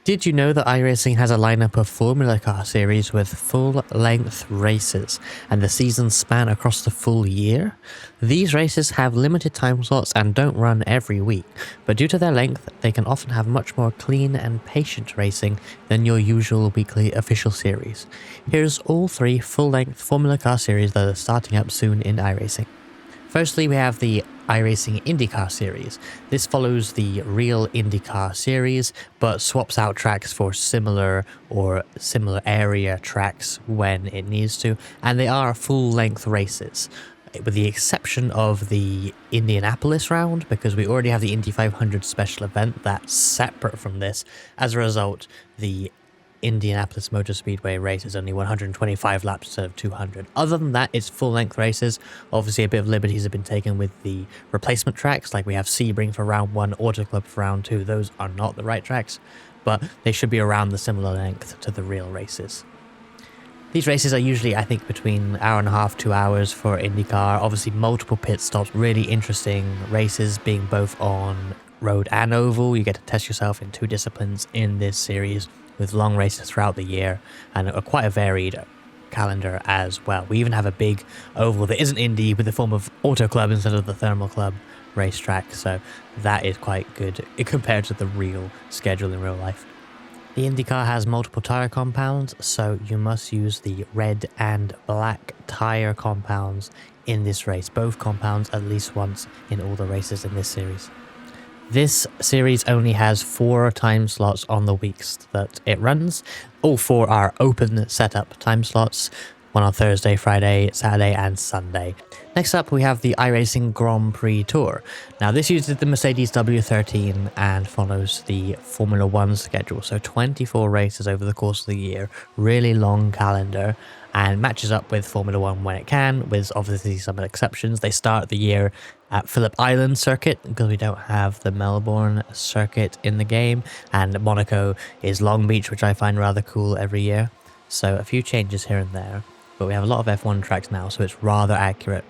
Did you know that iRacing has a lineup of Formula Car series with full-length races, and the seasons span across the full year? These races have limited time slots and don't run every week, but due to their length, they can often have much more clean and patient racing than your usual weekly official series. Here's all 3 full-length Formula Car series that are starting up soon in iRacing. Firstly, we have the iRacing IndyCar Series. This follows the real IndyCar Series, but swaps out tracks for similar area tracks when it needs to, and they are full-length races, with the exception of the Indianapolis round, because we already have the Indy 500 special event that's separate from this. As a result, the Indianapolis Motor Speedway race is only 125 laps instead of 200. Other than that, it's full-length races. Obviously, a bit of liberties have been taken with the replacement tracks, like we have Sebring for round 1, Auto Club for round 2. Those are not the right tracks, but they should be around the similar length to the real races. These races are usually, I think, between an hour and a half, 2 hours for IndyCar. Obviously, multiple pit stops, really interesting races, being both on road and oval. You get to test yourself in 2 disciplines in this series, with long races throughout the year and quite a varied calendar as well. We even have a big oval that isn't Indy with the form of Auto Club instead of the Thermal Club racetrack, so that is quite good compared to the real schedule in real life. The IndyCar has multiple tyre compounds, so you must use the red and black tyre compounds in this race. Both compounds at least once in all the races in this series. This series only has 4 time slots on the weeks that it runs. All 4 are open setup time slots, one on Thursday, Friday, Saturday and Sunday. Next up, we have the iRacing Grand Prix Tour. Now this uses the Mercedes W13 and follows the Formula 1 schedule, so 24 races over the course of the year, really long calendar, and matches up with Formula 1 when it can, with obviously some exceptions. They start the year at Phillip Island circuit because we don't have the Melbourne circuit in the game, and Monaco is Long Beach, which I find rather cool every year. So a few changes here and there, but we have a lot of F1 tracks now, so it's rather accurate.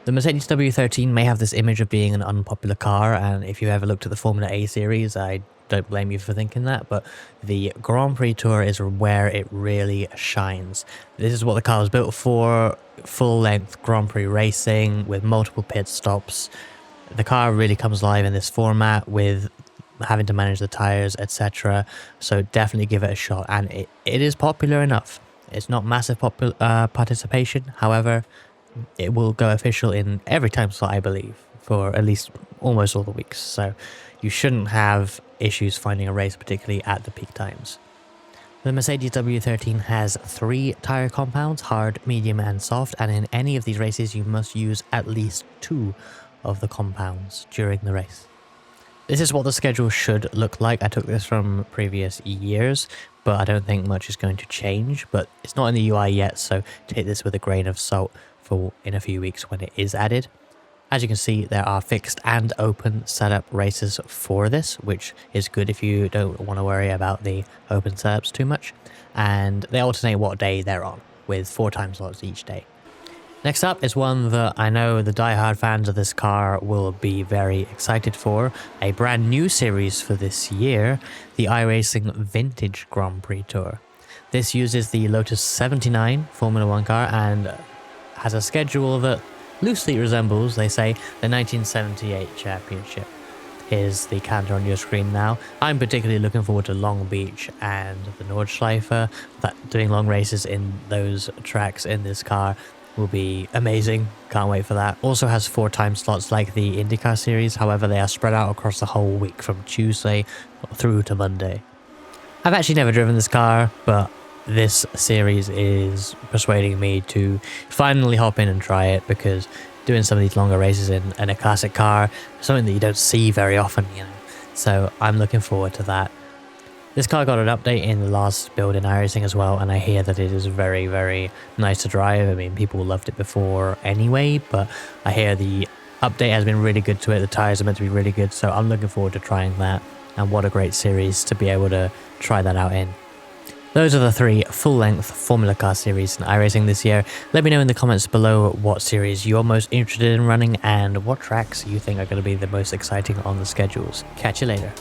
The Mercedes W13 may have this image of being an unpopular car, and if you ever looked at the Formula A series, I don't blame you for thinking that, but the Grand Prix Tour is where it really shines. This is what the car was built for: full-length Grand Prix racing with multiple pit stops. The car really comes alive in this format with having to manage the tires, etc. So definitely give it a shot, and it is popular enough. It's not massive participation, however, it will go official in every time slot, I believe, for at least almost all the weeks, so you shouldn't have issues finding a race, particularly at the peak times. The Mercedes W13 has 3 tyre compounds, hard, medium and soft, and in any of these races you must use at least 2 of the compounds during the race. This is what the schedule should look like. I took this from previous years, but I don't think much is going to change, but it's not in the UI yet, so take this with a grain of salt for in a few weeks when it is added. As you can see, there are fixed and open setup races for this, which is good if you don't want to worry about the open setups too much. And they alternate what day they're on, with 4 time slots each day. Next up is one that I know the die-hard fans of this car will be very excited for. A brand new series for this year, the iRacing Vintage Grand Prix Tour. This uses the Lotus 79 Formula 1 car and has a schedule that loosely resembles, they say, the 1978 championship. Here's the calendar on your screen now. I'm particularly looking forward to Long Beach and the Nordschleife. Doing long races in those tracks in this car will be amazing. Can't wait for that. Also has 4 time slots like the IndyCar Series, however they are spread out across the whole week from Tuesday through to Monday. I've actually never driven this car, but this series is persuading me to finally hop in and try it, because doing some of these longer races in a classic car is something that you don't see very often, you know. So I'm looking forward to that. This car got an update in the last build in iRacing as well, and I hear that it is very, very nice to drive. I mean, people loved it before anyway, but I hear the update has been really good to it. The tires are meant to be really good, so I'm looking forward to trying that, and what a great series to be able to try that out in. Those are the 3 full-length Formula Car series in iRacing this year. Let me know in the comments below what series you're most interested in running and what tracks you think are going to be the most exciting on the schedules. Catch you later.